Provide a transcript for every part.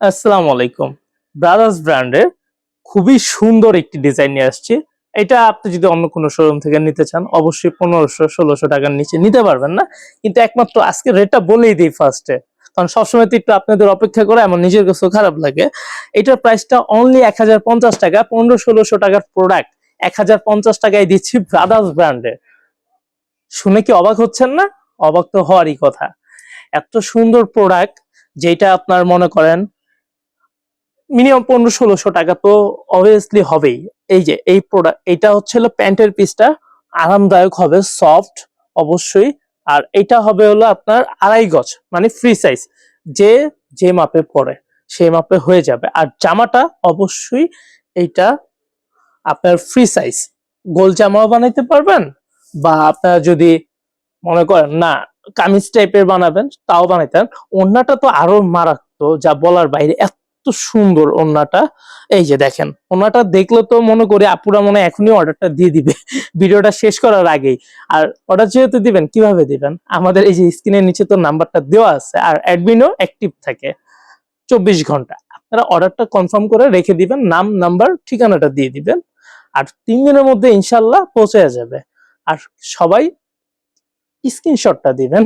আসসালামু আলাইকুম। ব্রাদার্স ব্র্যান্ডের খুবই সুন্দর একটি ডিজাইন নিয়ে আসছি। এটা আপনি যদি অন্য কোনো শোরুম থেকে নিতে চান, অবশ্যই ১৫০০-১৬০০ টাকার নিচে নিতে পারবেন না। কিন্তু একমাত্র আজকে রেটটা বলেই দেই ফার্স্টে। কারণ সবসময় তো একটু আপনাদের অপেক্ষা করে আমার নিজের কাছেও খারাপ লাগে। এটার প্রাইসটা অনলি ৳১,০৫০, ১৫০০-১৬০০ টাকার প্রোডাক্ট ৳১,০৫০ টাকায় দিচ্ছি ব্রাদার্স ব্র্যান্ডের। শুনে কি অবাক হচ্ছেন না? অবাক তো হওয়ারই কথা। এত সুন্দর প্রোডাক্ট যেটা আপনার মনে করেন মিনিমাম ১৫০০-১৬০০ টাকা তো অবভিয়াসলি হবেই। এই যে এই প্রোডাক্ট এটা হচ্ছে হলো প্যান্টের পিসটা আরামদায়ক হবে, সফট অবশ্যই। আর এটা হবে হলো আপনার ২.৫ গজ মানে ফ্রি সাইজ। যে যে মাপে পড়ে সেই মাপে হয়ে যাবে। আর জামাটা অবশ্যই এইটা আপনার ফ্রি সাইজ। গোল জামাও বানাইতে পারবেন বা আপনার যদি মনে করেন না কামিজ টাইপের বানাবেন তাও বানাইতে পারেন। ওড়নাটা তো আরো মারাত্মক, যা বলার বাইরে। এত সুন্দর ওড়নাটা। এই যে দেখেন, ওড়নাটা দেখলে তো মনে করি আপুরা মনে হয় এখনই অর্ডারটা দিয়ে দিবে ভিডিওটা শেষ করার আগেই। আর অর্ডার যেহেতু দিবেন, কিভাবে দিবেন? আমাদের এই যে স্ক্রিনের নিচে তো নাম্বারটা দেওয়া আছে, আর অ্যাডমিনও অ্যাক্টিভ থাকে ২৪ ঘন্টা। আপনারা অর্ডারটা কনফার্ম করে রেখে দিবেন, নাম, নাম্বার, ঠিকানাটা দিয়ে দিবেন। আর ৩ দিনের মধ্যে ইনশাআল্লাহ পৌঁছে যাবে। আর সবাই স্ক্রিনশটটা দিবেন।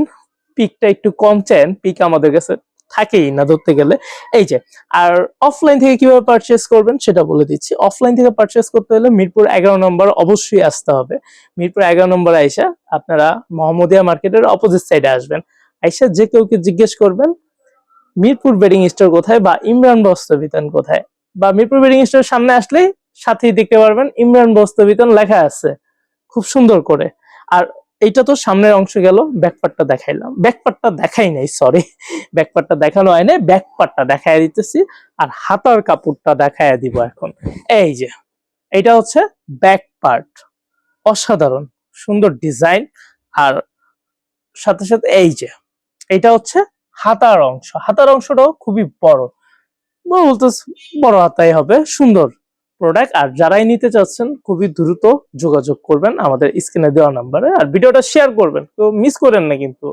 পিকটা একটু কম চান, পিক আমাদের কাছে থাকেই না ধরতে গেলে। এই যে, আর অফলাইন থেকে কিভাবে পারচেজ করবেন সেটা বলে দিচ্ছি। অফলাইন থেকে পারচেজ করতে হলে মিরপুর ১১ নম্বর অবশ্যই আসতে হবে। মিরপুর ১১ নম্বরে আইসা আপনারা মোহাম্মদিয়া মার্কেটের অপোজিট সাইডে আসবেন। আইসা যে কাউকে জিজ্ঞেস করবেন মিরপুর বেডিং স্টোর কোথায় বা ইমরান বস্ত্র বিতান কোথায়, বা মিরপুর বেডিং স্টোরের সামনে আসলেই সাথেই দেখতে পারবেন ইমরান বস্ত্র বিতান লেখা আছে খুব সুন্দর করে। আর এইটা তো সামনের অংশ গেল, ব্যাকপার্টটা দেখাইলাম। ব্যাকপার্টটা দেখাই নাই, সরি, ব্যাকপার্টটা দেখানো হয় নাই, ব্যাকপার্টটা দেখায় দিতেছি। আর হাতার কাপড়টা দেখায় দিব এখন। এই যে এটা হচ্ছে ব্যাক পার্ট, অসাধারণ সুন্দর ডিজাইন। আর সাথে সাথে এই যে এটা হচ্ছে হাতার অংশ। হাতার অংশটাও খুবই বড়, বলতে বড় হাতাই হবে, সুন্দর প্রোডাক্ট। আর যারাই নিতে চাচ্ছেন খুবই দ্রুত যোগাযোগ করবেন আমাদের স্ক্রিনে দেওয়া নাম্বারে, আর ভিডিওটা শেয়ার করবেন, তো মিস করেন না কিন্তু।